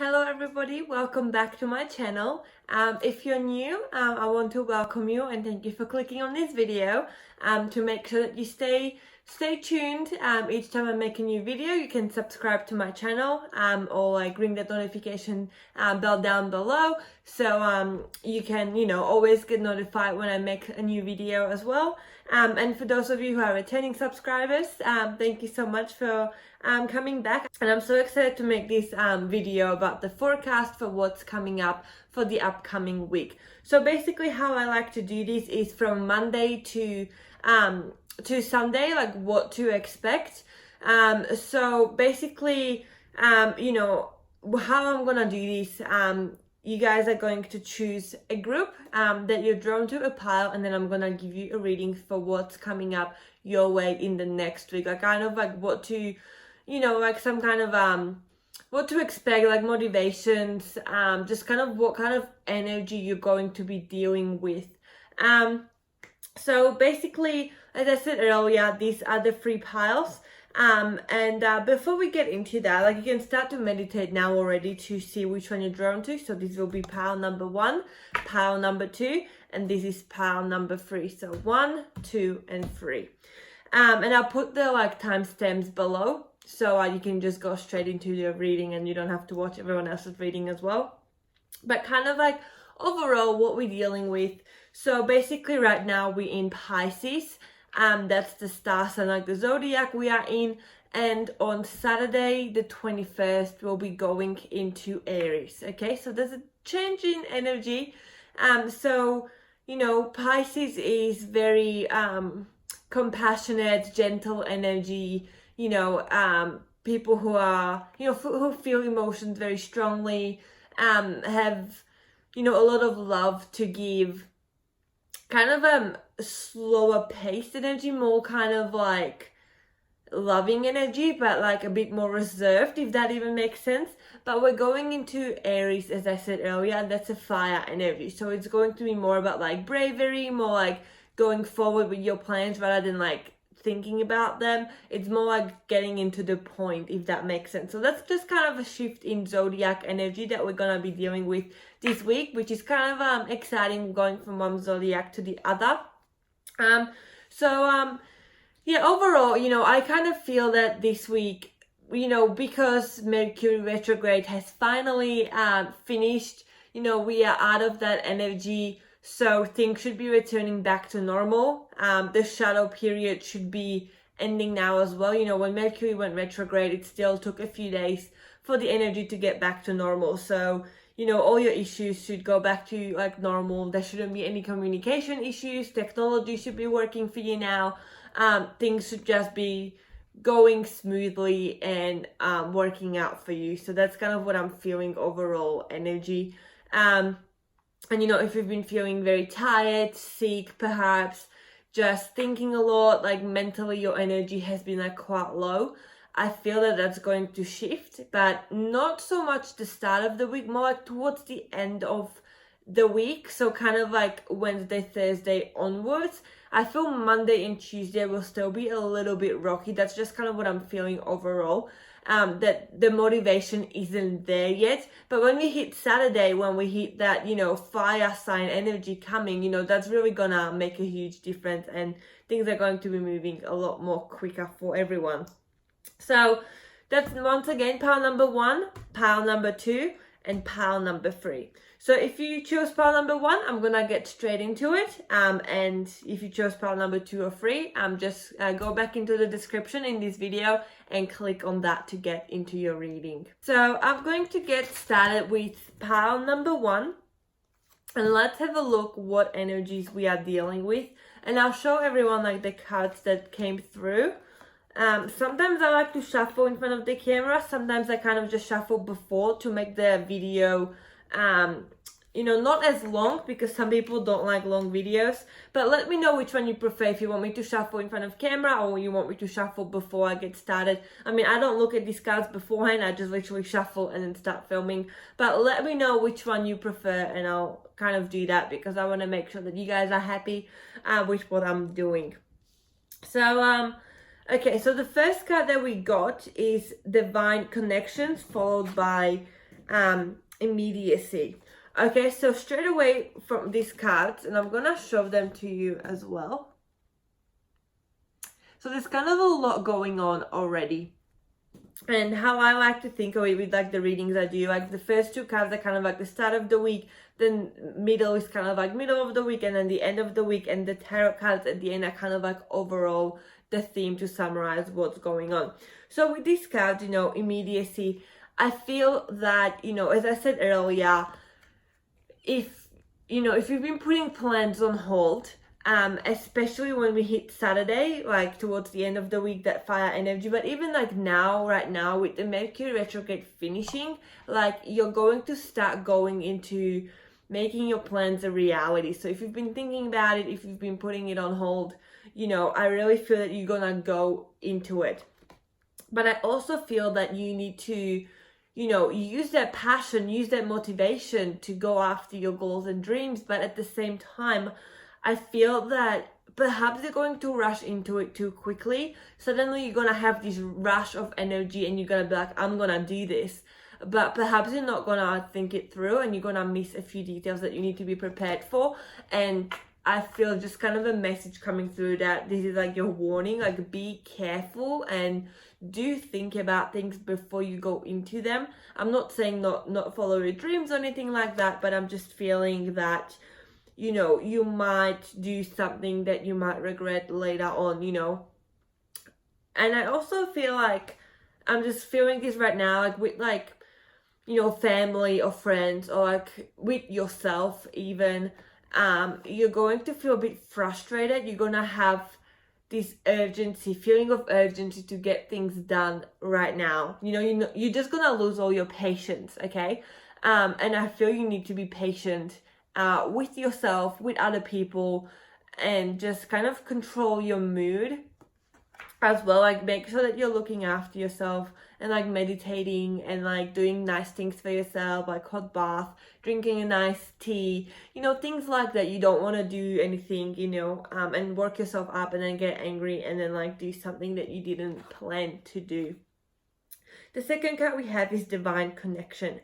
Hello everybody, welcome back to my channel. If you're new, I want to welcome you and thank you for clicking on this video. To make sure that you stay tuned, each time I make a new video, you can subscribe to my channel or like ring that notification bell down below, so you can, always get notified when I make a new video as well. And for those of you who are returning subscribers, thank you so much for coming back, and I'm so excited to make this video about the forecast for what's coming up for the upcoming week. So basically how I like to do this is from Monday to Sunday, like what to expect. So basically, how I'm gonna do this, you guys are going to choose a group that you're drawn to, a pile, and then I'm gonna give you a reading for what's coming up your way in the next week, like kind of like what to, like some kind of what to expect, like motivations, just kind of what kind of energy you're going to be dealing with. So basically, as I said earlier, these are the 3 piles. Before we get into that, like you can start to meditate now already to see which one you're drawn to. So this will be pile number 1, pile number 2, and this is pile number 3. So 1, 2, and 3. And I'll put the like timestamps below, so you can just go straight into your reading and you don't have to watch everyone else's reading as well. But kind of like overall what we're dealing with. So basically right now we're in Pisces. That's the star sign, like the zodiac we are in. And on Saturday, the 21st, we'll be going into Aries. Okay, so there's a change in energy. Pisces is very compassionate, gentle energy. People who are, who feel emotions very strongly, have, a lot of love to give, kind of slower paced energy, more kind of like loving energy, but like a bit more reserved, if that even makes sense. But we're going into Aries, as I said earlier, and that's a fire energy. So it's going to be more about like bravery, more like going forward with your plans rather than like thinking about them. It's more like getting into the point, if that makes sense. So that's just kind of a shift in zodiac energy that we're gonna be dealing with this week, which is kind of exciting, going from one zodiac to the other. Overall, I kind of feel that this week, because Mercury retrograde has finally finished, we are out of that energy. So things should be returning back to normal. The shadow period should be ending now as well. When Mercury went retrograde, it still took a few days for the energy to get back to normal. So, all your issues should go back to like normal. There shouldn't be any communication issues. Technology should be working for you now. Things should just be going smoothly and working out for you. So that's kind of what I'm feeling overall energy. And if you've been feeling very tired, sick, perhaps just thinking a lot, like mentally your energy has been like quite low, I feel that that's going to shift, but not so much the start of the week, more like towards the end of the week. So kind of like Wednesday, Thursday onwards. I feel Monday and Tuesday will still be a little bit rocky. That's just kind of what I'm feeling overall. That the motivation isn't there yet. But when we hit Saturday, when we hit that, fire sign energy coming, that's really gonna make a huge difference, and things are going to be moving a lot more quicker for everyone. So that's once again pile number 1, pile number 2, and pile number 3. So if you chose pile number 1, I'm gonna get straight into it. And if you chose pile number 2 or 3, just go back into the description in this video and click on that to get into your reading. So I'm going to get started with pile number 1, and let's have a look what energies we are dealing with. And I'll show everyone like the cards that came through. Sometimes I like to shuffle in front of the camera. Sometimes I kind of just shuffle before to make the video not as long, because some people don't like long videos. But let me know which one you prefer, if you want me to shuffle in front of camera or you want me to shuffle before I get started. I mean, I don't look at these cards beforehand, I just literally shuffle and then start filming. But let me know which one you prefer and I'll kind of do that, because I want to make sure that you guys are happy with what I'm doing. So okay, so the first card that we got is Divine Connections, followed by immediacy. Okay, so straight away from these cards, and I'm gonna show them to you as well. So there's kind of a lot going on already. And how I like to think of it with like the readings I do, like the first two cards are kind of like the start of the week, then middle is kind of like middle of the week, and then the end of the week, and the tarot cards at the end are kind of like overall the theme to summarize what's going on. So with this card, immediacy, I feel that, as I said earlier, if you've been putting plans on hold, especially when we hit Saturday, like towards the end of the week, that fire energy, but even like right now with the Mercury retrograde finishing, like you're going to start going into making your plans a reality. So if you've been thinking about it, if you've been putting it on hold, I really feel that you're gonna go into it. But I also feel that you need to use that passion, use that motivation to go after your goals and dreams. But at the same time, I feel that perhaps you're going to rush into it too quickly. Suddenly you're going to have this rush of energy and you're going to be like, I'm going to do this. But perhaps you're not going to think it through and you're going to miss a few details that you need to be prepared for. And I feel just kind of a message coming through that this is like your warning, like be careful and do think about things before you go into them. I'm not saying not follow your dreams or anything like that, but I'm just feeling that, you might do something that you might regret later on, And I also feel like I'm just feeling this right now, like with like, family or friends or like with yourself even, you're going to feel a bit frustrated. You're going to have this feeling of urgency to get things done right now. You're just going to lose all your patience, okay? And I feel you need to be patient with yourself, with other people, and just kind of control your mood as well. Like make sure that you're looking after yourself and like meditating and like doing nice things for yourself, like hot bath, drinking a nice tea, things like that. You don't want to do anything, and work yourself up and then get angry and then like do something that you didn't plan to do. The second card we have is divine connection.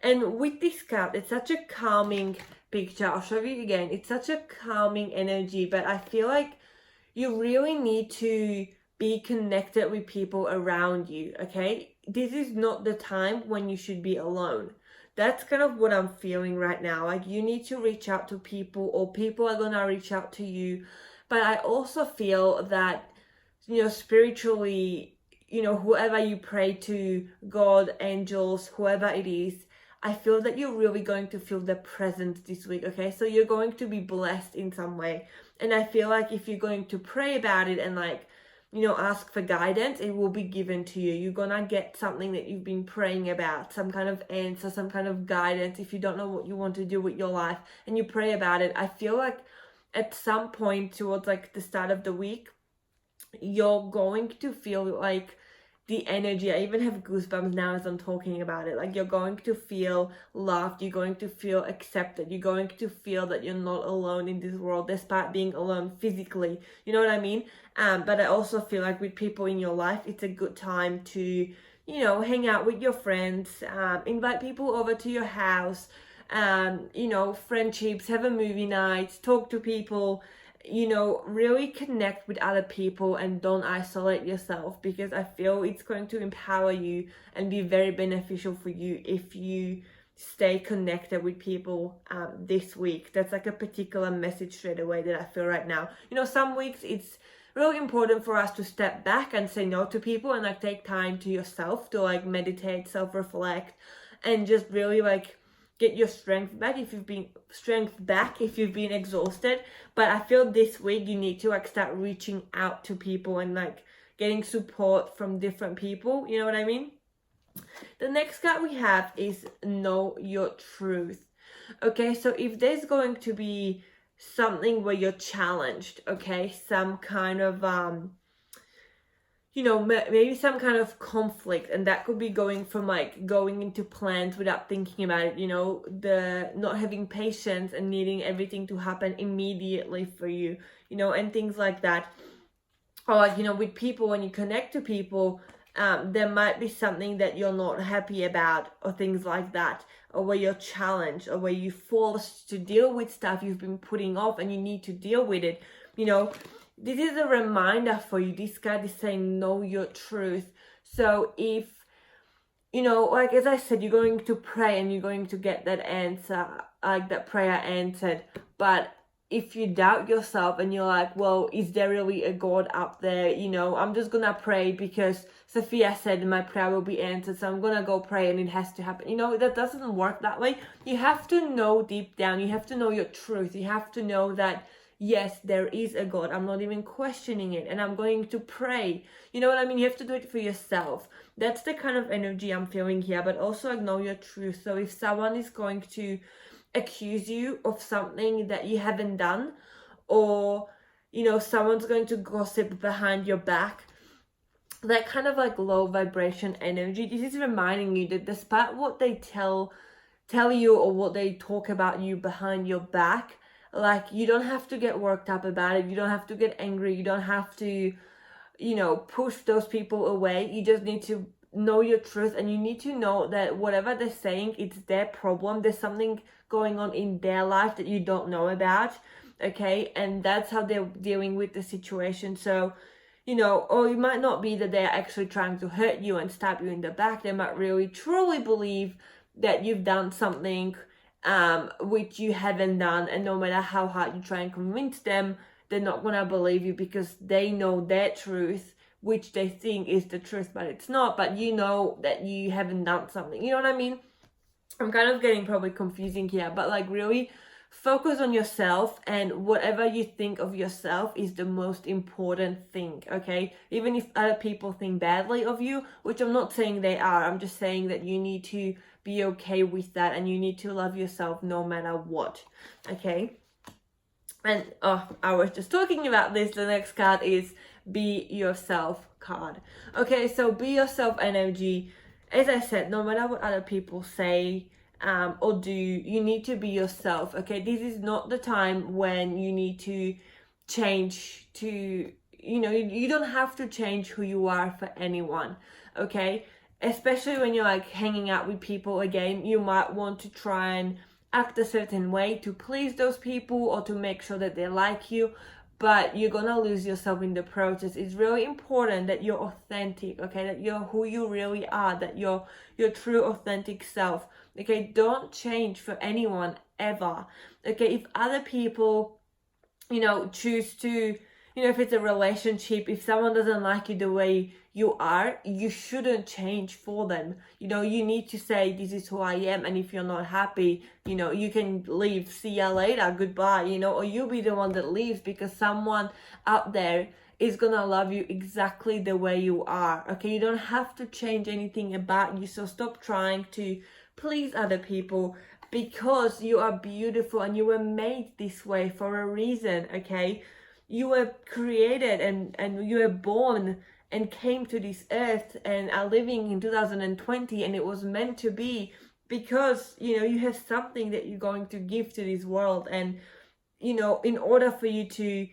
And with this card, it's such a calming picture. I'll show you again. It's such a calming energy, but I feel like you really need to be connected with people around you, okay? This is not the time when you should be alone. That's kind of what I'm feeling right now. Like you need to reach out to people or people are gonna reach out to you. But I also feel that, spiritually, whoever you pray to, God, angels, whoever it is, I feel that you're really going to feel the presence this week, okay? So you're going to be blessed in some way. And I feel like if you're going to pray about it and like, ask for guidance, it will be given to you. You're gonna get something that you've been praying about, some kind of answer, some kind of guidance. If you don't know what you want to do with your life and you pray about it, I feel like at some point towards like the start of the week, you're going to feel like the energy. I even have goosebumps now as I'm talking about it. Like you're going to feel loved, you're going to feel accepted, you're going to feel that you're not alone in this world despite being alone physically. You know what I mean? But I also feel like with people in your life, it's a good time to, hang out with your friends, invite people over to your house, friendships, have a movie night, talk to people, really connect with other people and don't isolate yourself, because I feel it's going to empower you and be very beneficial for you if you stay connected with people this week. That's like a particular message straight away that I feel right now. Some weeks it's really important for us to step back and say no to people and like take time to yourself to like meditate, self-reflect, and just really like get your strength back if you've been exhausted. But I feel this week you need to like start reaching out to people and like getting support from different people. You know what I mean? The next card we have is Know Your Truth. Okay, so if there's going to be something where you're challenged, okay, some kind of maybe some kind of conflict, and that could be going from like going into plans without thinking about it, the not having patience and needing everything to happen immediately for you, and things like that. Or like, with people, when you connect to people, there might be something that you're not happy about, or things like that, or where you're challenged, or where you're forced to deal with stuff you've been putting off and you need to deal with it. This is a reminder for you. This card is saying, know your truth. So if, like as I said, you're going to pray and you're going to get that answer, like that prayer answered. But if you doubt yourself and you're like, well, is there really a God up there? I'm just gonna pray because Sophia said my prayer will be answered, so I'm gonna go pray and it has to happen. That doesn't work that way. You have to know deep down, you have to know your truth. You have to know that, yes, there is a God. I'm not even questioning it, and I'm going to pray. You know what I mean? You have to do it for yourself. That's the kind of energy I'm feeling here, but also know your truth. So if someone is going to accuse you of something that you haven't done, or someone's going to gossip behind your back, that kind of like low vibration energy, this is reminding you that despite what they tell you or what they talk about you behind your back, like, you don't have to get worked up about it. You don't have to get angry. You don't have to push those people away. You just need to know your truth, and you need to know that whatever they're saying, it's their problem. There's something going on in their life that you don't know about, okay? And that's how they're dealing with the situation. So, or it might not be that they're actually trying to hurt you and stab you in the back. They might really truly believe that you've done something which you haven't done, and no matter how hard you try and convince them, they're not gonna believe you because they know their truth, which they think is the truth, but it's not. But you know that you haven't done something. You know what I mean? I'm kind of getting probably confusing here, but like, really focus on yourself, and whatever you think of yourself is the most important thing, okay? Even if other people think badly of you, which I'm not saying they are, I'm just saying that you need to be okay with that, and you need to love yourself no matter what, okay? And I was just talking about this. The next card is Be Yourself card. Okay, so Be Yourself energy. As I said, no matter what other people say or do, you need to be yourself, okay? This is not the time when you need to change to, you don't have to change who you are for anyone, okay? Especially when you're like hanging out with people again, you might want to try and act a certain way to please those people or to make sure that they like you, but you're gonna lose yourself in the process. It's really important that you're authentic, okay? That you're who you really are, that you're your true authentic self, okay? Don't change for anyone ever, okay? If other people, choose to, if it's a relationship, if someone doesn't like you the way you are, you shouldn't change for them. You need to say, this is who I am, and if you're not happy, you can leave, see ya later, goodbye, or you'll be the one that leaves, because someone out there is gonna love you exactly the way you are, okay? You don't have to change anything about you, so stop trying to please other people, because you are beautiful and you were made this way for a reason, okay? You were created and you were born and came to this earth and are living in 2020, and it was meant to be, because you have something that you're going to give to this world. And in order for you to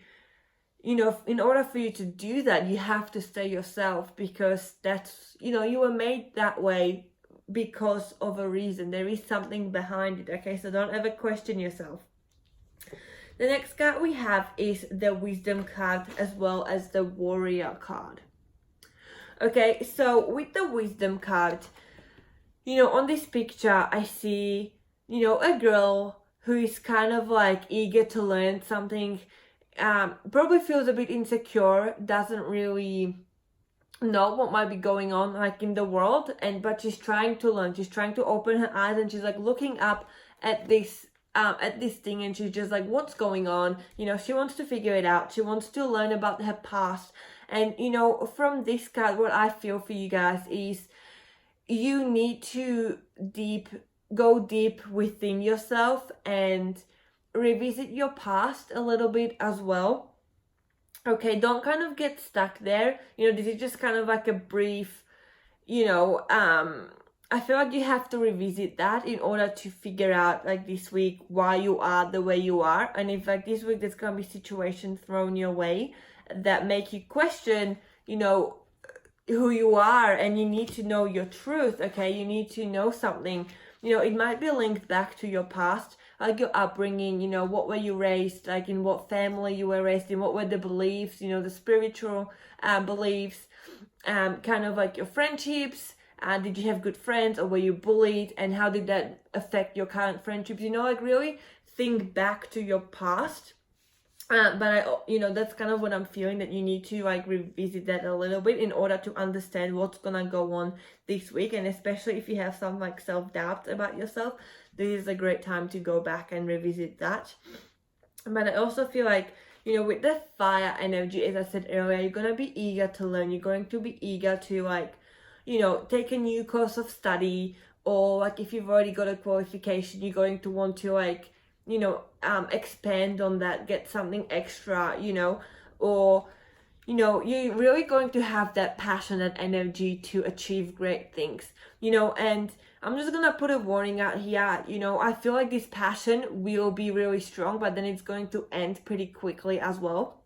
do that, you have to stay yourself, because that's you were made that way because of a reason. There is something behind it, okay? So don't ever question yourself. The next card we have is the Wisdom card, as well as the Warrior card. Okay, so with the Wisdom card, on this picture, I see, a girl who is kind of like eager to learn something, probably feels a bit insecure, doesn't really know what might be going on like in the world, but she's trying to learn. She's trying to open her eyes, and she's like looking up at this thing, and she's just like, what's going on? She wants to figure it out. She wants to learn about her past. And from this card, what I feel for you guys is you need to go deep within yourself and revisit your past a little bit as well. Okay, don't kind of get stuck there. This is just kind of like a brief, I feel like you have to revisit that in order to figure out, like this week, why you are the way you are. And if like this week there's gonna be situations thrown your way that make you question, who you are, and you need to know your truth, okay? You need to know something. It might be linked back to your past, like your upbringing, what were you raised, like in what family you were raised in, what were the beliefs, the spiritual beliefs, kind of like your friendships. Did you have good friends, or were you bullied, and how did that affect your current friendships? Like really think back to your past. But that's kind of what I'm feeling, that you need to like revisit that a little bit in order to understand what's gonna go on this week. And especially if you have some like self-doubt about yourself, this is a great time to go back and revisit that. But I also feel like, with the fire energy, as I said earlier, you're gonna be eager to learn. You're going to be eager to like, take a new course of study, or like if you've already got a qualification, you're going to want to like, expand on that, get something extra, or, you're really going to have that passionate energy to achieve great things, and I'm just gonna put a warning out here. I feel like this passion will be really strong, but then it's going to end pretty quickly as well.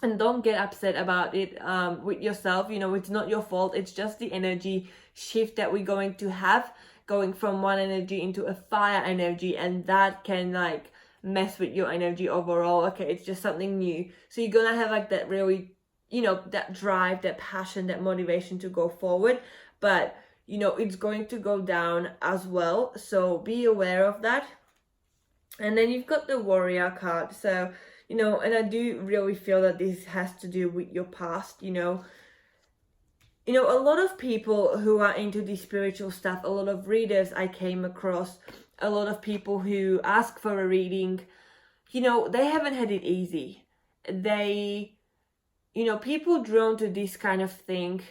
And don't get upset about it with yourself. It's not your fault. It's just the energy shift that we're going to have, going from one energy into a fire energy, and that can like mess with your energy overall. Okay, it's just something new. So you're gonna have like that really, that drive, that passion, that motivation to go forward. But, it's going to go down as well. So be aware of that. And then you've got the warrior card. So, and I do really feel that this has to do with your past, a lot of people who are into the spiritual stuff, a lot of readers I came across, a lot of people who ask for a reading, they haven't had it easy. They, people drawn to this kind of thing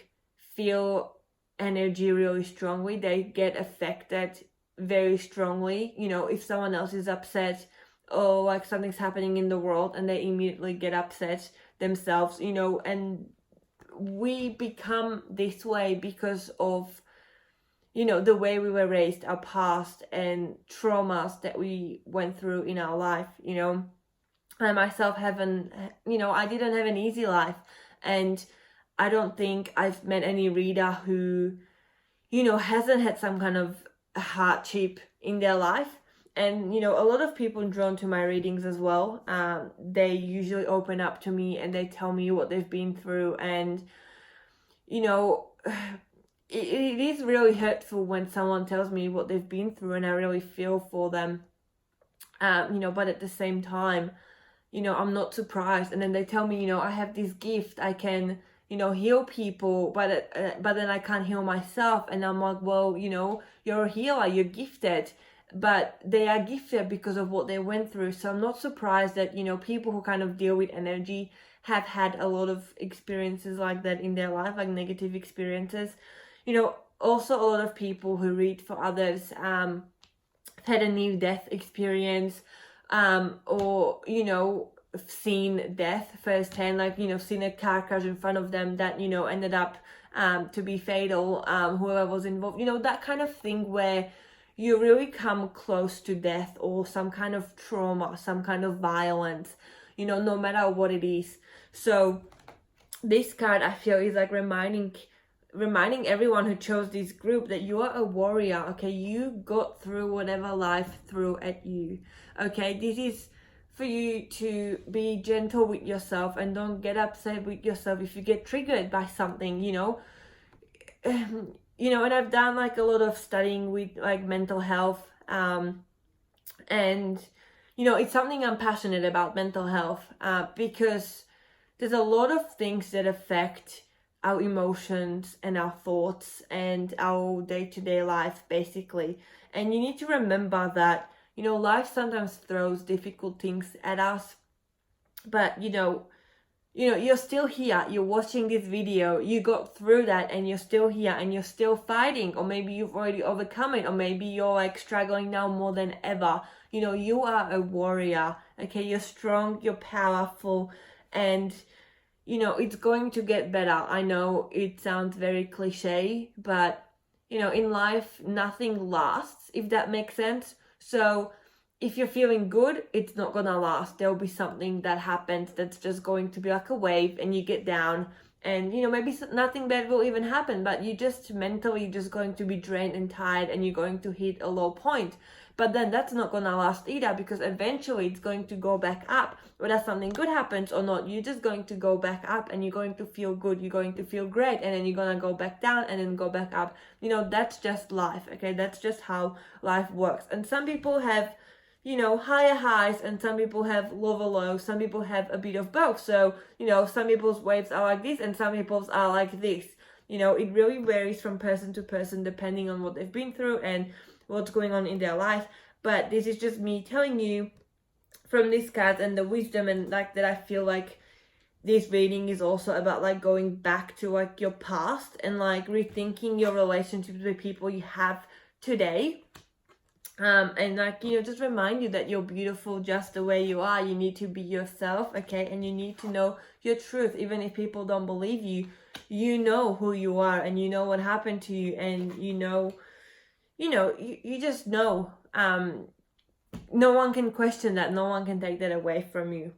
feel energy really strongly. They get affected very strongly. If someone else is upset, or like something's happening in the world, and they immediately get upset themselves, and we become this way because of, the way we were raised, our past and traumas that we went through in our life. I myself haven't, I didn't have an easy life, and I don't think I've met any reader who, hasn't had some kind of hardship in their life. And, a lot of people drawn to my readings as well, they usually open up to me and they tell me what they've been through. And, it is really hurtful when someone tells me what they've been through, and I really feel for them. But at the same time, I'm not surprised. And then they tell me, I have this gift, I can, heal people, but then I can't heal myself. And I'm like, well, you're a healer, you're gifted. But they are gifted because of what they went through. So I'm not surprised that, people who kind of deal with energy have had a lot of experiences like that in their life, like negative experiences. Also a lot of people who read for others had a near-death experience, or, seen death firsthand, like, seen a car crash in front of them that, ended up to be fatal, whoever was involved, that kind of thing where you really come close to death or some kind of trauma, some kind of violence, no matter what it is. So this card, I feel, is like reminding everyone who chose this group that you are a warrior. Okay, you got through whatever life threw at you. Okay, this is for you to be gentle with yourself, and don't get upset with yourself if you get triggered by something, and I've done like a lot of studying with like mental health, and it's something I'm passionate about, mental health, because there's a lot of things that affect our emotions and our thoughts and our day-to-day life, basically. And you need to remember that, life sometimes throws difficult things at us, but you're still here, you're watching this video, you got through that, and you're still here, and you're still fighting, or maybe you've already overcome it, or maybe you're like struggling now more than ever. You are a warrior, okay? You're strong, you're powerful, and it's going to get better. I know it sounds very cliche, but in life, nothing lasts, if that makes sense. So if you're feeling good, it's not gonna last. There'll be something that happens that's just going to be like a wave, and you get down, and maybe nothing bad will even happen, but you just mentally just going to be drained and tired, and you're going to hit a low point. But then that's not gonna last either, because eventually it's going to go back up. Whether something good happens or not, you're just going to go back up, and you're going to feel good, you're going to feel great, and then you're gonna go back down and then go back up. That's just life, okay? That's just how life works. And some people have higher highs, and some people have lower lows. Some people have a bit of both. So some people's waves are like this, and some people's are like this. It really varies from person to person, depending on what they've been through and what's going on in their life. But this is just me telling you from this card and the wisdom, and like that I feel like this reading is also about like going back to like your past and like rethinking your relationships with people you have today. And like just remind you that you're beautiful just the way you are. You need to be yourself, okay? And you need to know your truth. Even if people don't believe you, you know who you are, and you know what happened to you, and you just know. No one can question that. No one can take that away from you.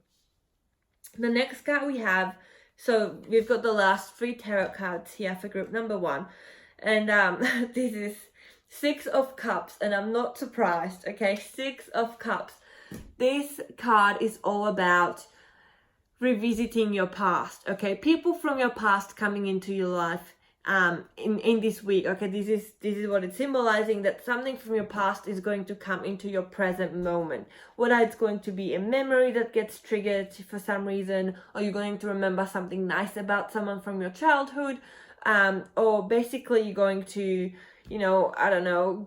The next card we have, so we've got the last 3 tarot cards here for group number 1, and this is 6 of Cups, and I'm not surprised, okay? 6 of Cups. This card is all about revisiting your past, okay? People from your past coming into your life in this week, okay? This is what it's symbolizing, that something from your past is going to come into your present moment. Whether it's going to be a memory that gets triggered for some reason, or you're going to remember something nice about someone from your childhood, or basically you're going to I don't know,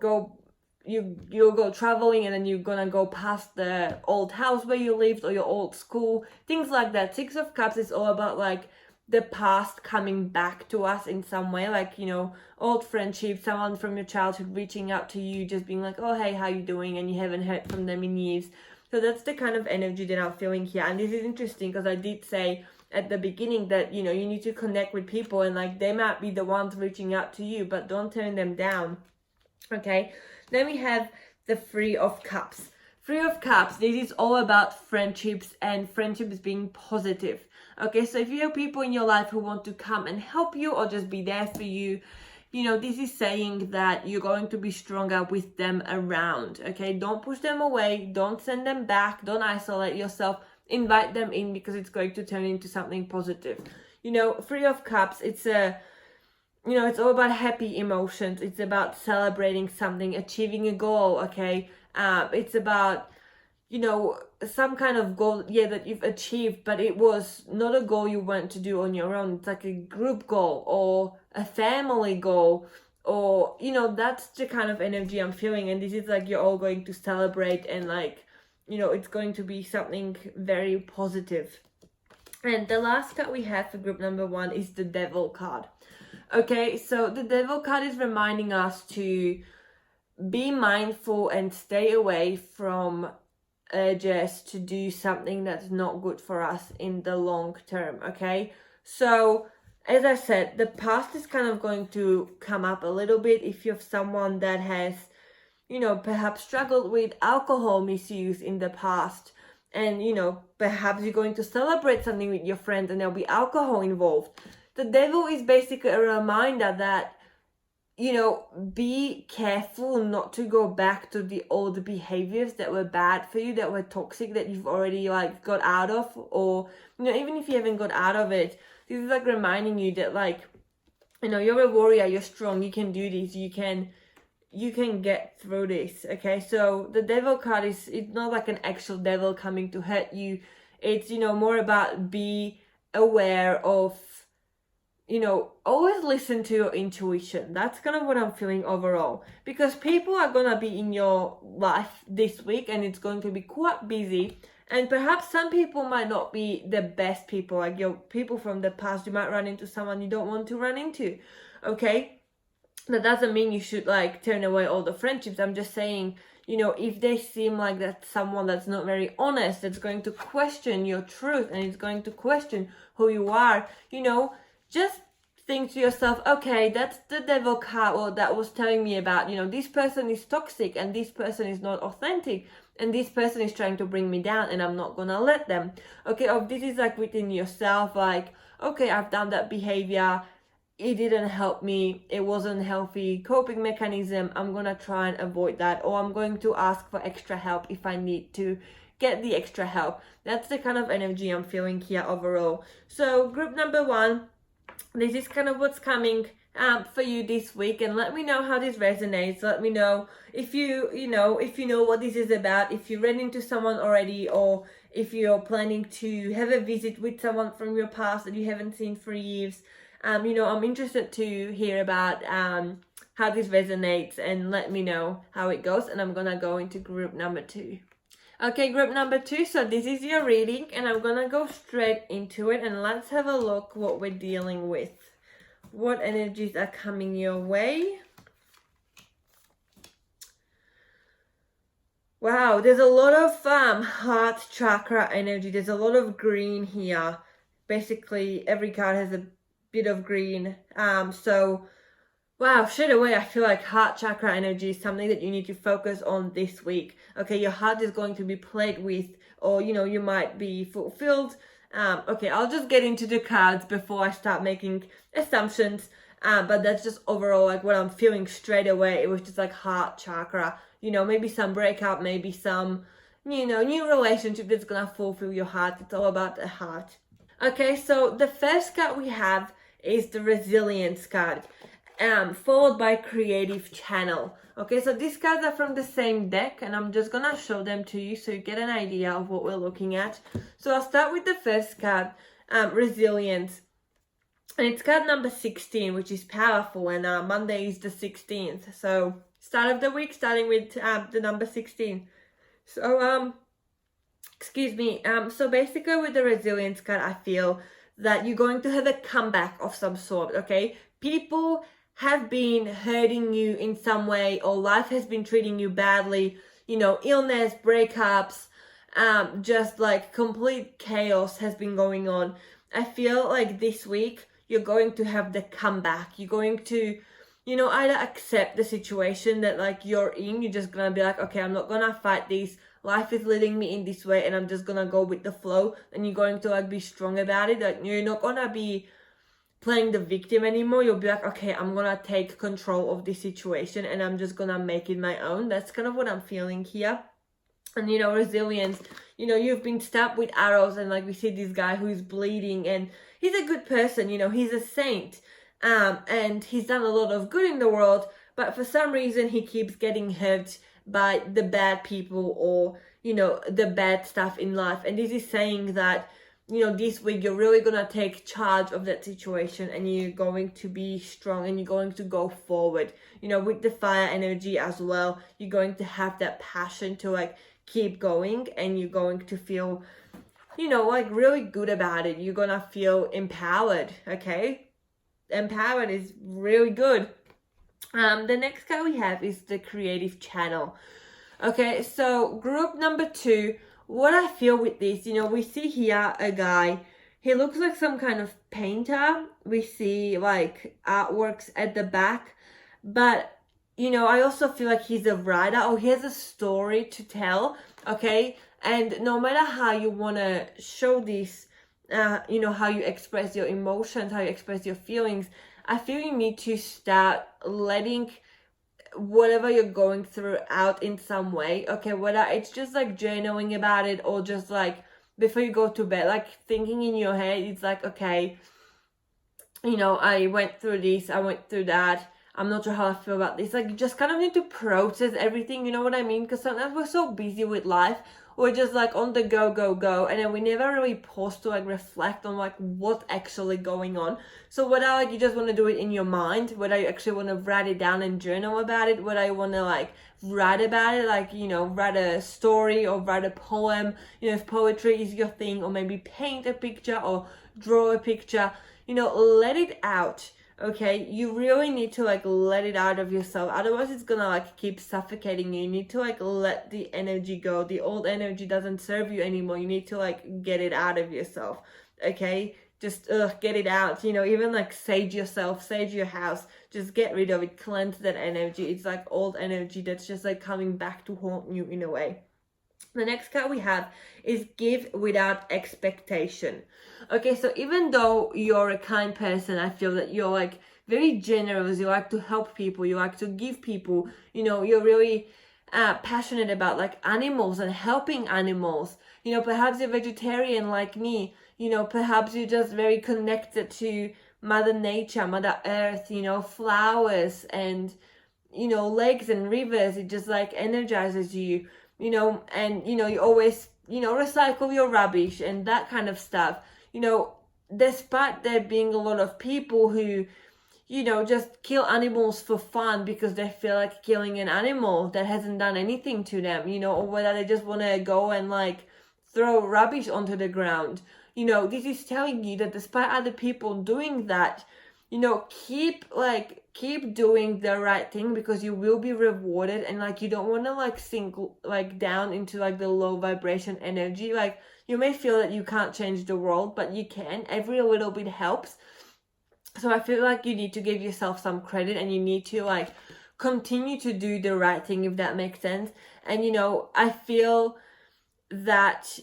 you'll go traveling, and then you're gonna go past the old house where you lived, or your old school, things like that. 6 of Cups is all about like the past coming back to us in some way, like old friendship, someone from your childhood reaching out to you, just being like, oh hey, how you doing, and you haven't heard from them in years. So that's the kind of energy that I'm feeling here. And this is interesting because I did say at the beginning that you need to connect with people, and like they might be the ones reaching out to you, but don't turn them down, okay? Then we have the 3 of Cups. 3 of Cups, this is all about friendships, and friendships being positive, okay? So if you have people in your life who want to come and help you or just be there for you, this is saying that you're going to be stronger with them around, okay? Don't push them away, don't send them back, don't isolate yourself. Invite them in, because it's going to turn into something positive. 3 of Cups, it's it's all about happy emotions. It's about celebrating something, achieving a goal, okay? It's about, some kind of goal, that you've achieved, but it was not a goal you went to do on your own. It's like a group goal or a family goal, or, that's the kind of energy I'm feeling. And this is like you're all going to celebrate, and like, it's going to be something very positive. And the last card we have for group number 1 is the Devil card. Okay, so the Devil card is reminding us to be mindful and stay away from urges to do something that's not good for us in the long term, okay? So, as I said, the past is kind of going to come up a little bit if you're someone that has perhaps struggled with alcohol misuse in the past, and, perhaps you're going to celebrate something with your friends and there'll be alcohol involved. The Devil is basically a reminder that, be careful not to go back to the old behaviors that were bad for you, that were toxic, that you've already like got out of, or, even if you haven't got out of it, this is like reminding you that like, you're a warrior, you're strong, you can do this, you can get through this, okay? So the Devil card it's not like an actual devil coming to hurt you. It's, more about be aware of, always listen to your intuition. That's kind of what I'm feeling overall. Because people are going to be in your life this week, and it's going to be quite busy. And perhaps some people might not be the best people, like your people from the past. You might run into someone you don't want to run into, okay? That doesn't mean you should like turn away all the friendships. I'm just saying, if they seem like that's someone that's not very honest, that's going to question your truth, and it's going to question who you are, just think to yourself, okay, that's the Devil card, or that was telling me about, this person is toxic, and this person is not authentic, and this person is trying to bring me down, and I'm not gonna let them. Okay, or this is like within yourself, like, okay, I've done that behavior, it didn't help me, it wasn't healthy coping mechanism, I'm gonna try and avoid that, or I'm going to ask for extra help if I need to get the extra help. That's the kind of energy I'm feeling here overall. So group number 1, this is kind of what's coming for you this week, and let me know how this resonates. Let me know if you know what this is about, if you ran into someone already, or if you're planning to have a visit with someone from your past that you haven't seen for years. I'm interested to hear about how this resonates, and let me know how it goes. And I'm gonna go into group number 2. Okay, group number 2, so this is your reading, and I'm gonna go straight into it, and let's have a look what we're dealing with. What energies are coming your way? Wow, there's a lot of heart chakra energy. There's a lot of green here. Basically, every card has a bit of green. So wow, straight away I feel like heart chakra energy is something that you need to focus on this week. Okay, your heart is going to be played with, or you might be fulfilled. Okay, I'll just get into the cards before I start making assumptions. But that's just overall like what I'm feeling straight away. It was just like heart chakra. Maybe some breakup, maybe some new relationship that's gonna fulfill your heart. It's all about the heart. Okay, so the first card we have is the resilience card. Followed by creative channel. Okay, so these cards are from the same deck, and I'm just gonna show them to you so you get an idea of what we're looking at. So I'll start with the first card, resilience, and it's card number 16, which is powerful, and Monday is the 16th, so start of the week starting with the number 16. So excuse me, so basically with the resilience card, I feel that you're going to have a comeback of some sort. Okay, people have been hurting you in some way, or life has been treating you badly, illness, breakups, just like complete chaos has been going on. I feel like this week you're going to have the comeback. You're going to, either accept the situation that like you're in, you're just gonna be like, okay, I'm not gonna fight this, life is leading me in this way and I'm just gonna go with the flow, and you're going to like be strong about it. Like you're not gonna be playing the victim anymore. You'll be like, okay, I'm gonna take control of this situation and I'm just gonna make it my own. That's kind of what I'm feeling here. And resilience, you've been stabbed with arrows, and like we see this guy who's bleeding, and he's a good person, he's a saint, and he's done a lot of good in the world, but for some reason he keeps getting hurt by the bad people, or the bad stuff in life. And this is saying that this week you're really gonna take charge of that situation, and you're going to be strong, and you're going to go forward. With the fire energy as well, you're going to have that passion to like keep going, and you're going to feel like really good about it. You're gonna feel empowered. Okay, empowered is really good. The next card we have is the creative channel. Okay, so group number 2, what I feel with this, we see here a guy, he looks like some kind of painter. We see like artworks at the back, but I also feel like he's a writer, or he has a story to tell. Okay, and no matter how you want to show this, how you express your emotions, how you express your feelings, I feel you need to start letting whatever you're going through out in some way. Okay, whether it's just like journaling about it, or just like before you go to bed, like thinking in your head, it's like, okay, I went through this, I went through that, I'm not sure how I feel about this. Like you just kind of need to process everything, you know what I mean? Because sometimes we're so busy with life, we're just like on the go, and then we never really pause to like reflect on like what's actually going on. So whether like you just want to do it in your mind, whether you actually want to write it down and journal about it, whether you want to like write about it, like write a story or write a poem, if poetry is your thing, or maybe paint a picture or draw a picture, let it out. Okay, you really need to like let it out of yourself, otherwise it's gonna like keep suffocating you. You need to like let the energy go. The old energy doesn't serve you anymore. You need to like get it out of yourself. Okay, just get it out. Even like sage yourself, sage your house, just get rid of it, cleanse that energy. It's like old energy that's just like coming back to haunt you in a way. The next card we have is give without expectation. Okay, so even though you're a kind person, I feel that you're like very generous, you like to help people, you like to give people, you're really passionate about like animals and helping animals. Perhaps you're vegetarian like me, perhaps you're just very connected to Mother Nature, Mother Earth, flowers and, lakes and rivers. It just like energizes you, and, you always, recycle your rubbish and that kind of stuff. Despite there being a lot of people who, just kill animals for fun because they feel like killing an animal that hasn't done anything to them, or whether they just want to go and like throw rubbish onto the ground. This is telling you that despite other people doing that, keep doing the right thing, because you will be rewarded. And like, you don't want to like sink like down into like the low vibration energy. Like, you may feel that you can't change the world, but you can. Every little bit helps. So I feel like you need to give yourself some credit, and you need to like continue to do the right thing, if that makes sense. And I feel that,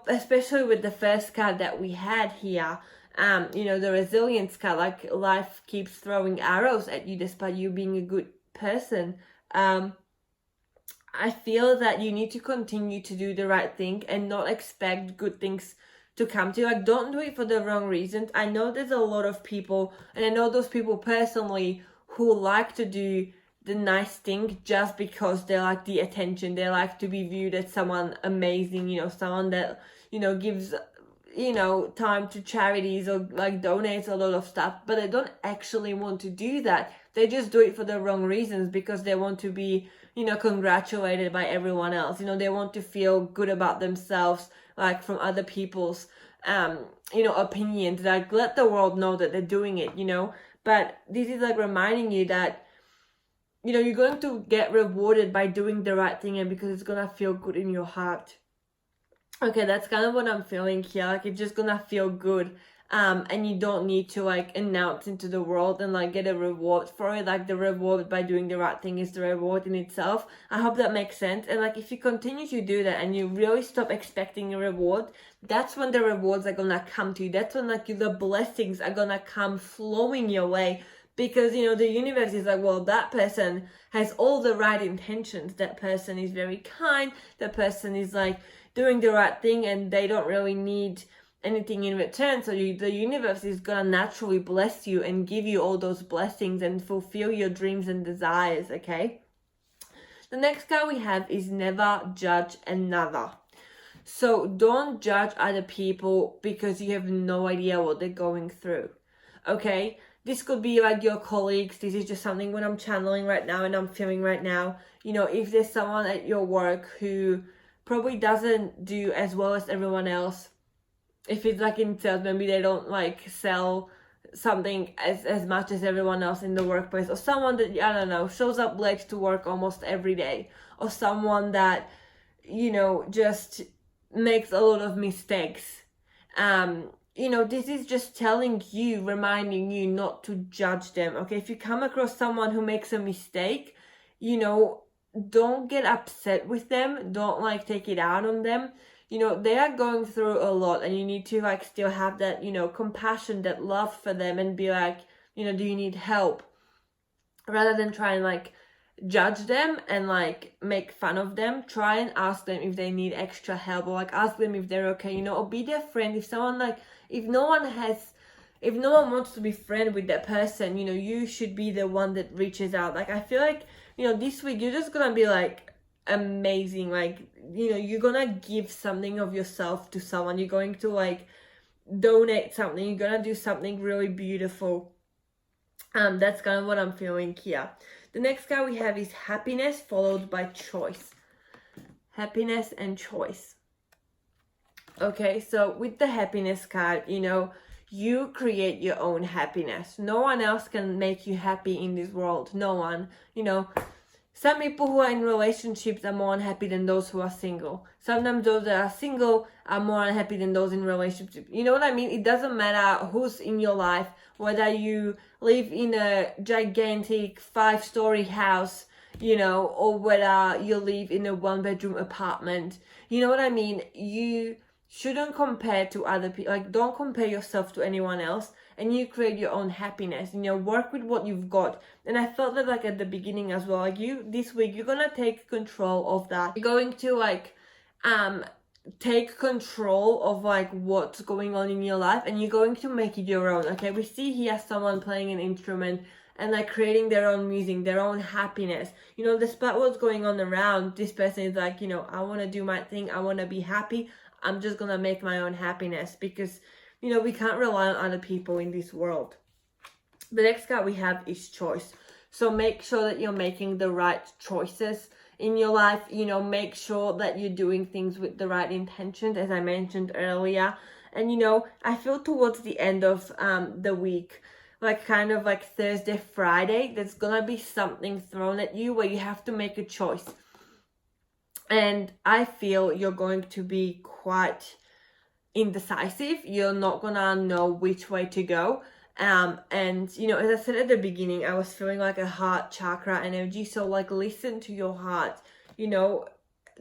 especially with the first card that we had here, the resilience card, like life keeps throwing arrows at you despite you being a good person. I feel that you need to continue to do the right thing and not expect good things to come to you. Like, don't do it for the wrong reasons. I know there's a lot of people, and I know those people personally, who like to do the nice thing just because they like the attention. They like to be viewed as someone amazing, someone that, gives, time to charities or like donates a lot of stuff, but they don't actually want to do that. They just do it for the wrong reasons, because they want to be, congratulated by everyone else. They want to feel good about themselves, like from other people's, opinions. Like, let the world know that they're doing it, But this is like reminding you that, you're going to get rewarded by doing the right thing, and because it's gonna feel good in your heart. Okay, that's kind of what I'm feeling here. Like, it's just gonna feel good. And you don't need to like announce into the world and like get a reward for it. Like, the reward by doing the right thing is the reward in itself. I hope that makes sense. And like, if you continue to do that and you really stop expecting a reward, that's when the rewards are gonna come to you. That's when like the blessings are gonna come flowing your way. Because, the universe is like, well, that person has all the right intentions. That person is very kind. That person is like doing the right thing, and they don't really need anything in return. So the universe is gonna naturally bless you and give you all those blessings and fulfill your dreams and desires, okay? The next card we have is never judge another. So don't judge other people because you have no idea what they're going through, okay? This could be like your colleagues. This is just something when I'm channeling right now and I'm feeling right now. If there's someone at your work who probably doesn't do as well as everyone else, if it's like in sales, maybe they don't like sell something as much as everyone else in the workplace, or someone that, I don't know, shows up late to work almost every day, or someone that, just makes a lot of mistakes. This is just telling you, reminding you not to judge them, okay? If you come across someone who makes a mistake, don't get upset with them. Don't like take it out on them. They are going through a lot, and you need to like still have that, compassion, that love for them, and be like, do you need help? Rather than try and like judge them and like make fun of them, try and ask them if they need extra help, or like ask them if they're okay, or be their friend. If someone like, if no one wants to be friend with that person, you should be the one that reaches out. Like, I feel like, this week you're just gonna be like amazing. Like, you're gonna give something of yourself to someone. You're going to like donate something. You're gonna do something really beautiful. That's kind of what I'm feeling here. The next card we have is happiness followed by choice. Happiness and choice. Okay, so with the happiness card, you create your own happiness. No one else can make you happy in this world. No one. Some people who are in relationships are more unhappy than those who are single. Sometimes those that are single are more unhappy than those in relationships. You know what I mean? It doesn't matter who's in your life, whether you live in a gigantic 5-story house, you know, or whether you live in a 1-bedroom apartment. You know what I mean? You shouldn't compare to other people. Like, don't compare yourself to anyone else, and you create your own happiness, you know, work with what you've got. And I felt that, like, at the beginning as well, like, you this week you're gonna take control of that. You're going to, like, take control of, like, what's going on in your life, and you're going to make it your own. Okay, we see here someone playing an instrument and, like, creating their own music, their own happiness. You know, despite what's going on around, this person is like, you know, I want to do my thing, I want to be happy, I'm just gonna make my own happiness, because, you know, we can't rely on other people in this world. The next card we have is choice. So make sure that you're making the right choices in your life. You know, make sure that you're doing things with the right intentions, as I mentioned earlier. And, you know, I feel towards the end of the week, like, kind of like Thursday, Friday, there's gonna be something thrown at you where you have to make a choice. And I feel you're going to be quite indecisive. You're not gonna know which way to go. And, you know, as I said at the beginning, I was feeling like a heart chakra energy. So, like, listen to your heart, you know,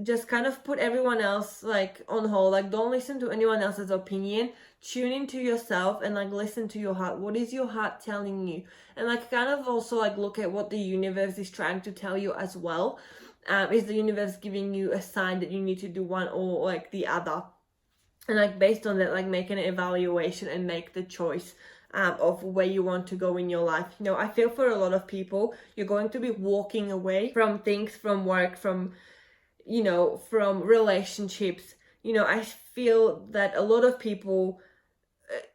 just kind of put everyone else, like, on hold. Like, don't listen to anyone else's opinion. Tune into yourself and, like, listen to your heart. What is your heart telling you? And, like, kind of also, like, look at what the universe is trying to tell you as well. Is the universe giving you a sign that you need to do one or, like, the other? And, like, based on that, like, make an evaluation and make the choice of where you want to go in your life. You know, I feel for a lot of people, you're going to be walking away from things, from work, from, you know, from relationships. You know, I feel that a lot of people,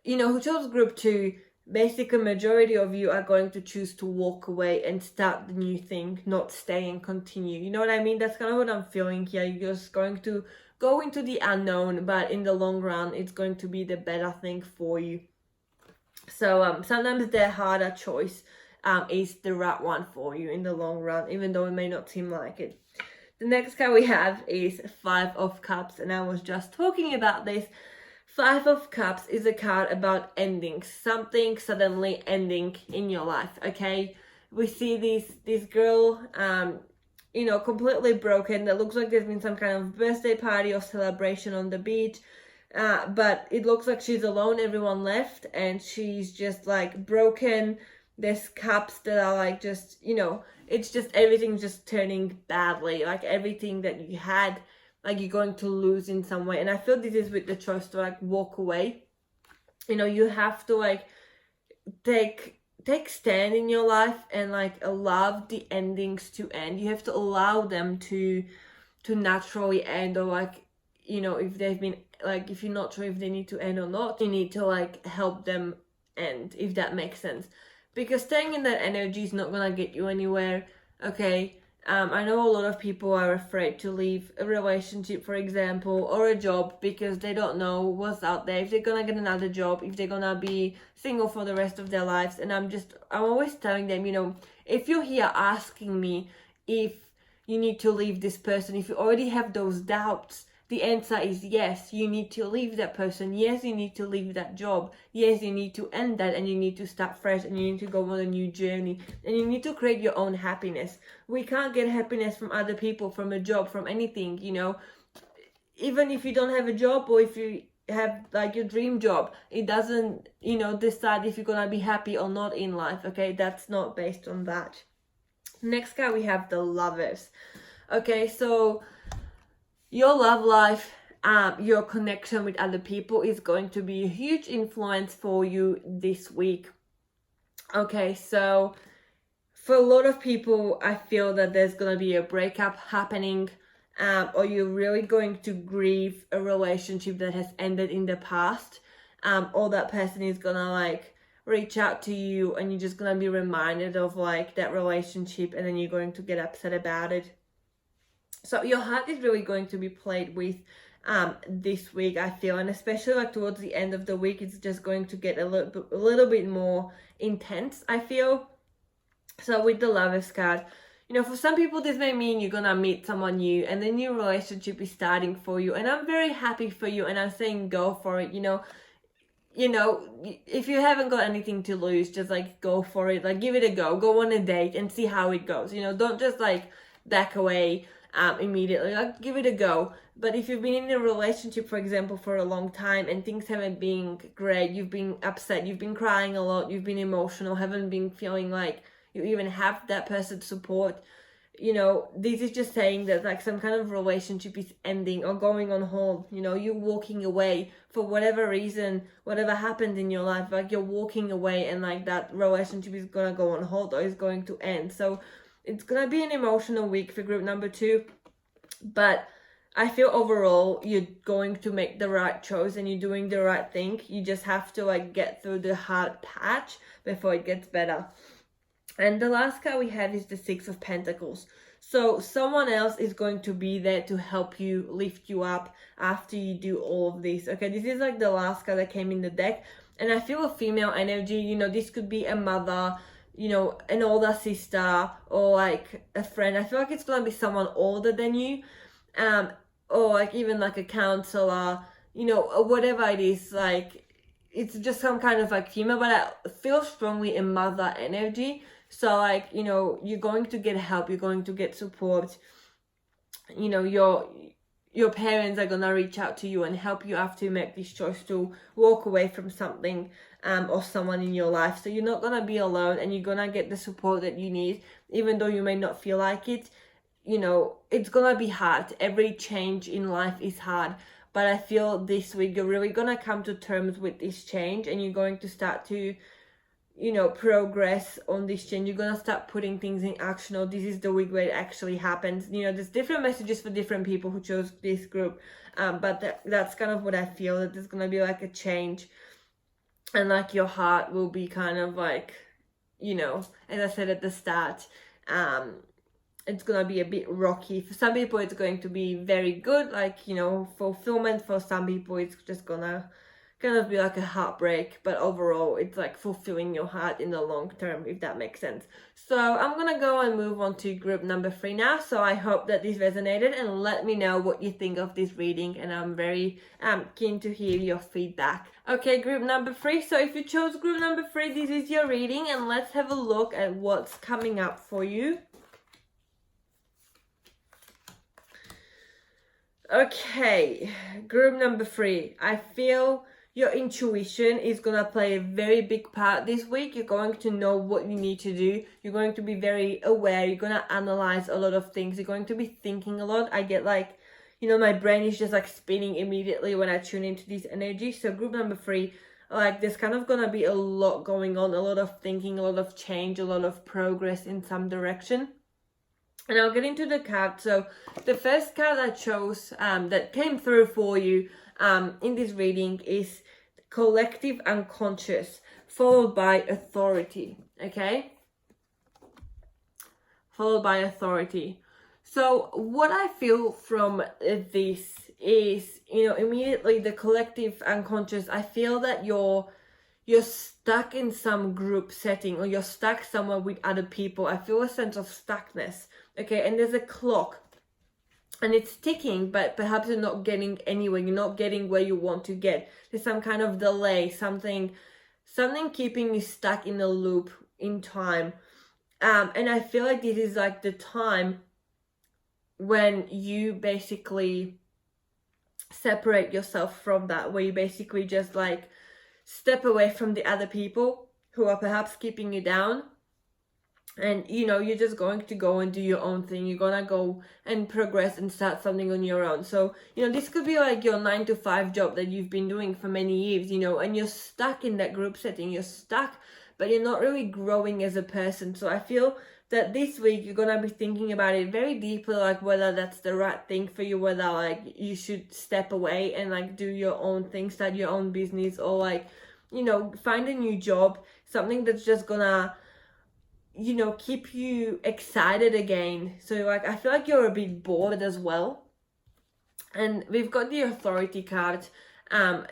you know, who chose group 2, basically majority of you are going to choose to walk away and start the new thing, not stay and continue. You know what I mean? That's kind of what I'm feeling here. You're just going to go into the unknown, but in the long run, it's going to be the better thing for you. So sometimes the harder choice is the right one for you in the long run, even though it may not seem like it. The next card we have is 5 of Cups, and I was just talking about this. 5 of Cups is a card about endings, something suddenly ending in your life, okay? We see this girl, you know, completely broken. That looks like there's been some kind of birthday party or celebration on the beach. But it looks like she's alone, everyone left, and she's just, like, broken. There's cups that are, like, just, you know, it's just everything's just turning badly. Like, everything that you had, like, you're going to lose in some way. And I feel this is with the choice to, like, walk away. You know, you have to, like, take stand in your life and, like, allow the endings to end. You have to allow them to naturally end, or, like, you know, if they've been, like, if you're not sure if they need to end or not, you need to, like, help them end, if that makes sense. Because staying in that energy is not gonna get you anywhere, okay? I know a lot of people are afraid to leave a relationship, for example, or a job, because they don't know what's out there, if they're gonna get another job, if they're gonna be single for the rest of their lives. And I'm always telling them, you know, if you're here asking me if you need to leave this person, if you already have those doubts, the answer is yes, you need to leave that person. Yes, you need to leave that job. Yes, you need to end that, and you need to start fresh, and you need to go on a new journey, and you need to create your own happiness. We can't get happiness from other people, from a job, from anything, you know. Even if you don't have a job, or if you have, like, your dream job, it doesn't, you know, decide if you're gonna be happy or not in life, okay? That's not based on that. Next card we have the Lovers. Okay, so your love life, your connection with other people is going to be a huge influence for you this week. Okay, so for a lot of people, I feel that there's going to be a breakup happening, or you're really going to grieve a relationship that has ended in the past, or that person is going to, like, reach out to you, and you're just going to be reminded of, like, that relationship, and then you're going to get upset about it. So your heart is really going to be played with this week, I feel, and especially, like, towards the end of the week, it's just going to get a little bit more intense, I feel. So with the Lovers card, you know, for some people this may mean you're gonna meet someone new, and the new relationship is starting for you, and I'm very happy for you, and I'm saying go for it. You know, you know, if you haven't got anything to lose, just like go for it, like give it a go on a date and see how it goes, you know, don't just like back away immediately, like give it a go. But if you've been in a relationship, for example, for a long time and things haven't been great, you've been upset, you've been crying a lot, you've been emotional, haven't been feeling like you even have that person's support, you know, this is just saying that like some kind of relationship is ending or going on hold. You know, you're walking away for whatever reason, whatever happened in your life, like you're walking away and like that relationship is gonna go on hold or is going to end. So it's gonna be an emotional week for group number 2, but I feel overall you're going to make the right choice and you're doing the right thing. You just have to like get through the hard patch before it gets better. And the last card we have is the 6 of Pentacles. So someone else is going to be there to help you, lift you up after you do all of this. Okay, this is like the last card that came in the deck. And I feel a female energy. You know, this could be a mother, you know, an older sister, or like a friend. I feel like it's going to be someone older than you. Or like even like a counselor, you know, or whatever it is. Like, it's just some kind of like female, but I feel strongly in mother energy. So like, you know, you're going to get help, you're going to get support. You know, your parents are gonna reach out to you and help you after you make this choice to walk away from something or someone in your life. So you're not gonna be alone and you're gonna get the support that you need, even though you may not feel like it. You know, it's gonna be hard. Every change in life is hard. But I feel this week you're really gonna come to terms with this change and you're going to start to, you know, progress on this change. You're gonna start putting things in action, or this is the week where it actually happens. You know, there's different messages for different people who chose this group, but that's kind of what I feel, that there's gonna be like a change, and like your heart will be kind of like, you know, as I said at the start, it's gonna be a bit rocky. For some people it's going to be very good, like, you know, fulfillment. For some people it's just gonna kind of be like a heartbreak, but overall it's like fulfilling your heart in the long term, if that makes sense. So I'm gonna go and move on to group number 3 now. So I hope that this resonated, and let me know what you think of this reading, and I'm very keen to hear your feedback. Okay, group number 3. So if you chose group number 3, this is your reading, and let's have a look at what's coming up for you. Okay, group number 3. I feel your intuition is going to play a very big part this week. You're going to know what you need to do. You're going to be very aware. You're going to analyze a lot of things. You're going to be thinking a lot. I get like, you know, my brain is just like spinning immediately when I tune into this energy. So group number 3, like there's kind of going to be a lot going on, a lot of thinking, a lot of change, a lot of progress in some direction. And I'll get into the card. So the first card I chose that came through for you in this reading is collective unconscious, followed by authority. Okay? Followed by authority. So what I feel from this is, you know, immediately the collective unconscious, I feel that you're stuck in some group setting, or you're stuck somewhere with other people. I feel a sense of stuckness. Okay, and there's a clock and it's ticking, but perhaps you're not getting anywhere. You're not getting where you want to get. There's some kind of delay, something keeping you stuck in a loop in time. And I feel like this is like the time when you basically separate yourself from that, where you basically just like step away from the other people who are perhaps keeping you down. And, you know, you're just going to go and do your own thing. You're gonna go and progress and start something on your own. So, you know, this could be like your 9-to-5 job that you've been doing for many years, you know, and you're stuck in that group setting. You're stuck, but you're not really growing as a person. So I feel that this week you're gonna be thinking about it very deeply, like whether that's the right thing for you, whether like you should step away and like do your own thing, start your own business, or like, you know, find a new job, something that's just gonna, you know, keep you excited again. So like I feel like you're a bit bored as well. And we've got the authority card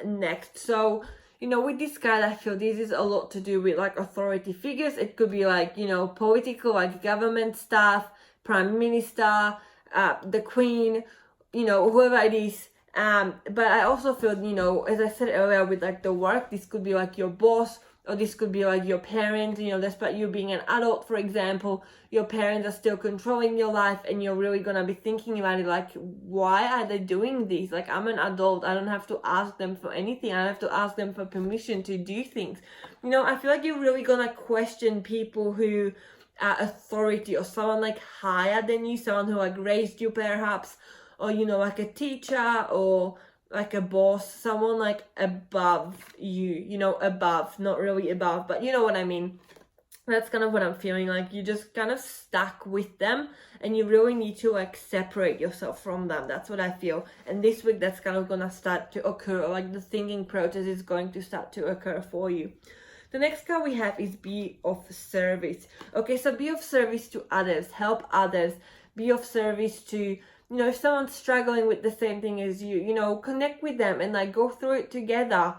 next. So, you know, with this card, I feel this is a lot to do with like authority figures. It could be like, you know, political, like government staff, prime minister, the queen, you know, whoever it is. But I also feel, you know, as I said earlier with like the work, this could be like your boss, or this could be like your parents, you know, despite you being an adult, for example, your parents are still controlling your life, and you're really gonna be thinking about it like, why are they doing this? Like, I'm an adult, I don't have to ask them for anything, I don't have to ask them for permission to do things. You know, I feel like you're really gonna question people who are authority, or someone like higher than you, someone who like raised you perhaps, or, you know, like a teacher, or like a boss, someone like above you, you know, above, not really above, but you know what I mean. That's kind of what I'm feeling like. You're just kind of stuck with them, and you really need to like separate yourself from them. That's what I feel. And this week, that's kind of gonna start to occur, like the thinking process is going to start to occur for you. The next card we have is be of service. Okay, so be of service to others, help others, be of service to, you know, if someone's struggling with the same thing as you know, connect with them and like go through it together.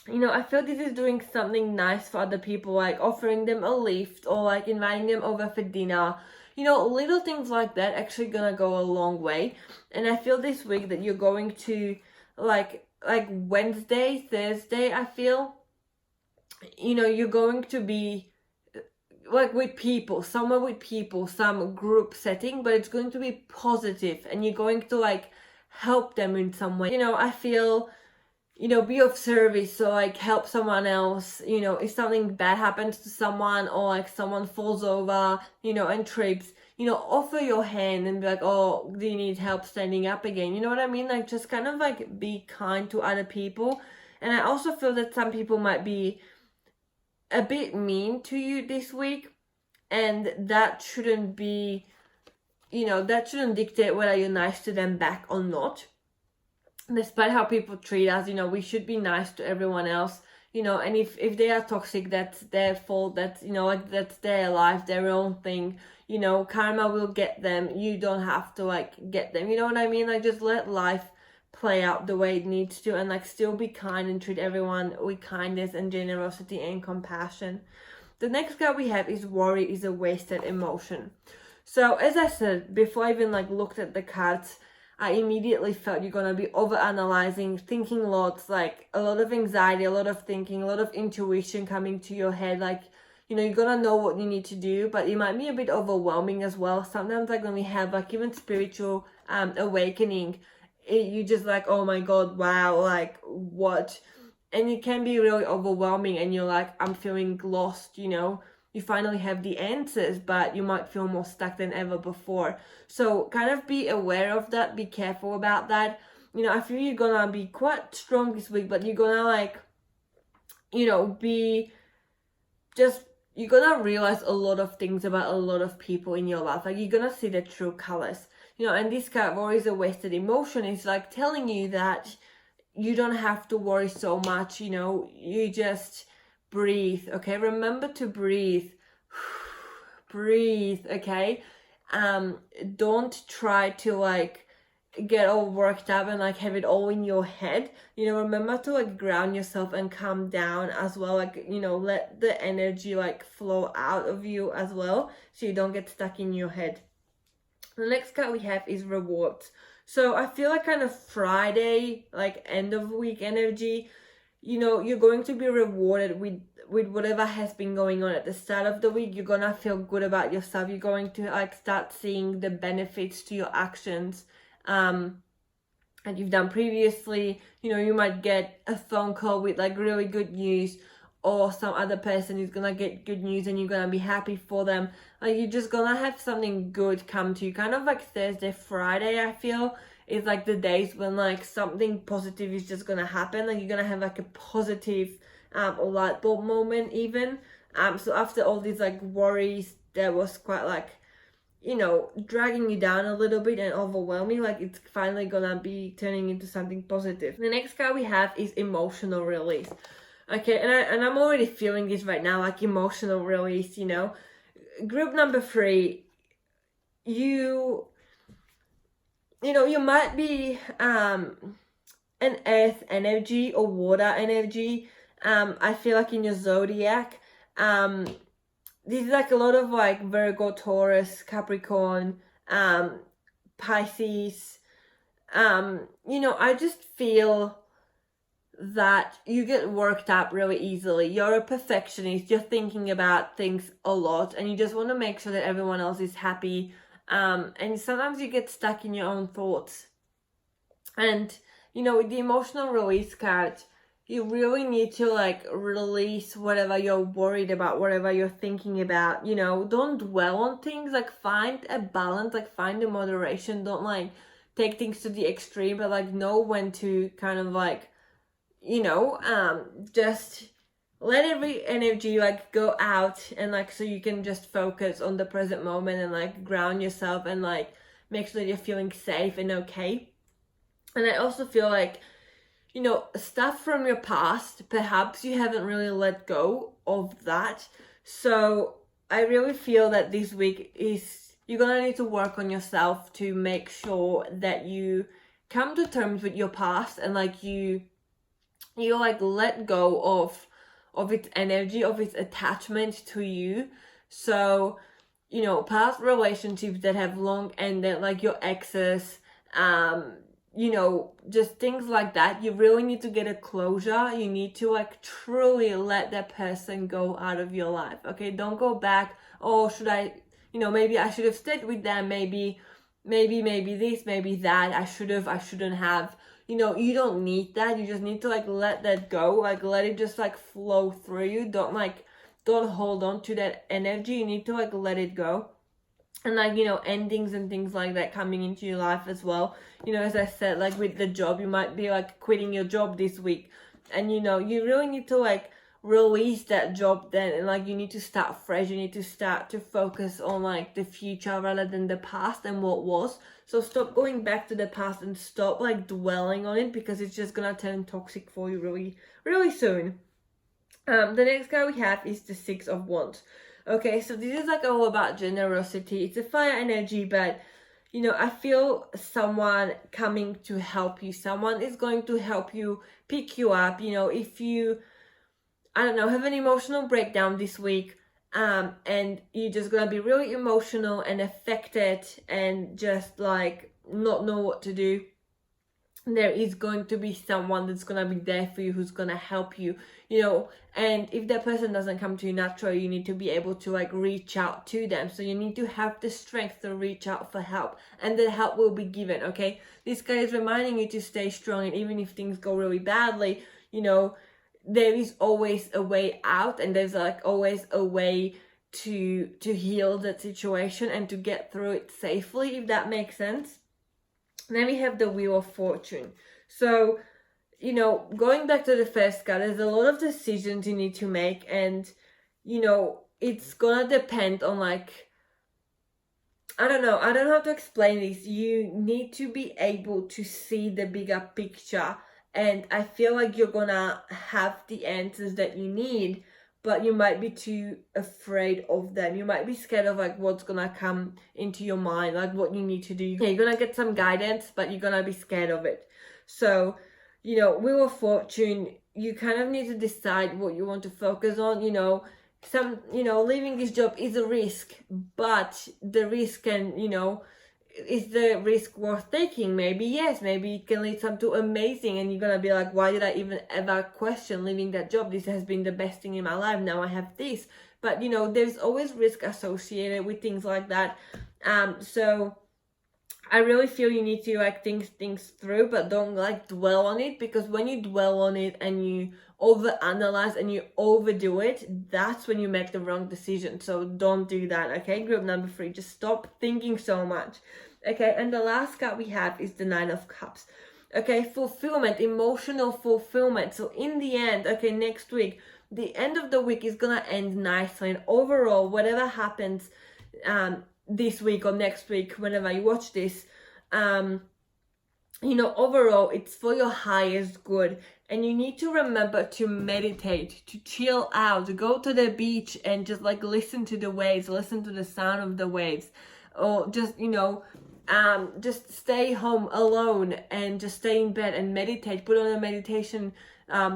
You know, I feel this is doing something nice for other people, like offering them a lift, or like inviting them over for dinner. You know, little things like that actually gonna go a long way. And I feel this week that you're going to like Wednesday, Thursday, I feel, you know, you're going to be like with people, somewhere with people, some group setting, but it's going to be positive, and you're going to like help them in some way. You know, I feel, you know, be of service, so like help someone else. You know, if something bad happens to someone, or like someone falls over, you know, and trips, you know, offer your hand and be like, oh, do you need help standing up again? You know what I mean? Like, just kind of like be kind to other people. And I also feel that some people might be a bit mean to you this week, and that shouldn't be, you know, that shouldn't dictate whether you're nice to them back or not. Despite how people treat us, you know, we should be nice to everyone else, you know. And if they are toxic, that's their fault, that's, you know, like that's their life, their own thing, you know. Karma will get them, you don't have to like get them, you know what I mean? Like, just let life play out the way it needs to, and like still be kind and treat everyone with kindness and generosity and compassion. The next card we have is worry is a wasted emotion. So as I said before, I even like looked at the cards, I immediately felt you're gonna be over analyzing, thinking lots, like a lot of anxiety, a lot of thinking, a lot of intuition coming to your head. Like, you know, you're gonna know what you need to do, but it might be a bit overwhelming as well. Sometimes like when we have like even spiritual awakening, you just like, oh my god, wow, like what? And it can be really overwhelming, and you're like, I'm feeling lost, you know. You finally have the answers, but you might feel more stuck than ever before. So kind of be aware of that, be careful about that. You know, I feel you're gonna be quite strong this week, but you're gonna like, you know, be just, you're gonna realize a lot of things about a lot of people in your life. Like, you're gonna see the true colors. You know, and this card, worry is a wasted emotion, is like telling you that you don't have to worry so much, you know, you just breathe, okay? Remember to breathe. Breathe, okay? Don't try to like get all worked up and like have it all in your head. You know, remember to like ground yourself and calm down as well. Like, you know, let the energy like flow out of you as well, so you don't get stuck in your head. The next card we have is rewards. So I feel like kind of Friday, like end of week energy, you know, you're going to be rewarded with whatever has been going on at the start of the week. You're gonna feel good about yourself. You're going to like start seeing the benefits to your actions that you've done previously. You know, you might get a phone call with like really good news, or some other person is gonna get good news and you're gonna be happy for them. Like, you're just gonna have something good come to you. Kind of like Thursday, Friday, I feel, is like the days when like something positive is just gonna happen. Like, you're gonna have like a positive light bulb moment even. So after all these like worries that was quite like, you know, dragging you down a little bit and overwhelming, like it's finally gonna be turning into something positive. The next card we have is emotional release. Okay, and I'm already feeling this right now, like emotional release, you know. Group number 3, you know, you might be an earth energy or water energy. I feel like in your zodiac, this is like a lot of like Virgo, Taurus, Capricorn, Pisces, I just feel that you get worked up really easily. You're a perfectionist, you're thinking about things a lot, and you just want to make sure that everyone else is happy. And sometimes you get stuck in your own thoughts. And, with the emotional release card, you really need to release whatever you're worried about, whatever you're thinking about. Don't dwell on things. Find a balance, find a moderation. Don't take things to the extreme, but know when to kind of just let every energy go out, and so you can just focus on the present moment and ground yourself and make sure that you're feeling safe and okay. And I also feel stuff from your past, perhaps you haven't really let go of that. So I really feel that this week you're gonna need to work on yourself to make sure that you come to terms with your past, and you let go of its energy, of its attachment to you. So past relationships that have long ended, like your exes, just things like that, you really need to get a closure. You need to truly let that person go out of your life. Okay, don't go back. Oh, should I, maybe I should have stayed with them, maybe this, maybe that, I shouldn't have. You don't need that. You just need to let that go. Let it just flow through you. Don't hold on to that energy. You need to let it go. And endings and things like that coming into your life as well. As I said, with the job, you might be quitting your job this week, and you really need to release that job then, and you need to start fresh. You need to start to focus on the future rather than the past and what was. So stop going back to the past and stop dwelling on it, because it's just gonna turn toxic for you really, really soon. The next card we have is the Six of Wands. Okay, so this is all about generosity. It's a fire energy, but I feel someone coming to help you. Someone is going to help you, pick you up. If you, I don't know, have an emotional breakdown this week, and you're just gonna be really emotional and affected and just not know what to do, there is going to be someone that's gonna be there for you, who's gonna help you, and if that person doesn't come to you naturally, you need to be able to reach out to them. So you need to have the strength to reach out for help, and that help will be given. Okay, this guy is reminding you to stay strong, and even if things go really badly, there is always a way out, and there's always a way to heal that situation and to get through it safely, if that makes sense. Then we have the Wheel of Fortune. So, going back to the first card, there's a lot of decisions you need to make, and, it's gonna depend on I don't know how to explain this. You need to be able to see the bigger picture, and I feel you're gonna have the answers that you need, but you might be too afraid of them. You might be scared of what's gonna come into your mind, what you need to do. Yeah, you're gonna get some guidance, but you're gonna be scared of it. So, Wheel of Fortune, you kind of need to decide what you want to focus on. Leaving this job is a risk, but the risk can, is the risk worth taking? Maybe yes, maybe it can lead to amazing, and you're gonna be why did I even ever question leaving that job? This has been the best thing in my life. Now I have this. But there's always risk associated with things like that. So I really feel you need to think things through, but don't dwell on it, because when you dwell on it and you overanalyze and you overdo it, that's when you make the wrong decision. So don't do that. Okay, group number 3, just stop thinking so much. Okay, and the last card we have is the Nine of Cups. Okay, fulfillment, emotional fulfillment. So in the end, okay, next week, the end of the week is gonna end nicely, and overall, whatever happens this week or next week, whenever you watch this, overall, it's for your highest good. And you need to remember to meditate, to chill out, to go to the beach and just listen to the waves, listen to the sound of the waves, or just just stay home alone and just stay in bed and meditate. Put on a meditation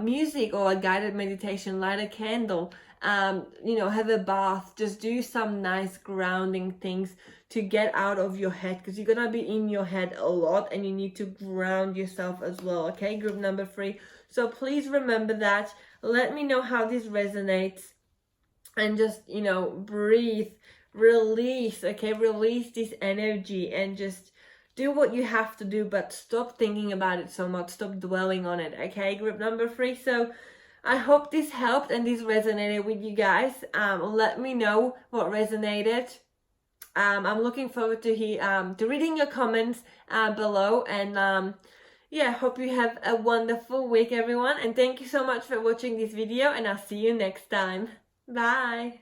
music or a guided meditation, light a candle, have a bath, just do some nice grounding things to get out of your head, because you're gonna be in your head a lot and you need to ground yourself as well. Okay, group number 3. So please remember that. Let me know how this resonates, and just breathe, release. Okay, release this energy and just do what you have to do, but stop thinking about it so much, stop dwelling on it. Okay, group number 3. So I hope this helped and this resonated with you guys. Let me know what resonated. I'm looking forward to reading your comments below, and hope you have a wonderful week, everyone, and thank you so much for watching this video, and I'll see you next time. Bye.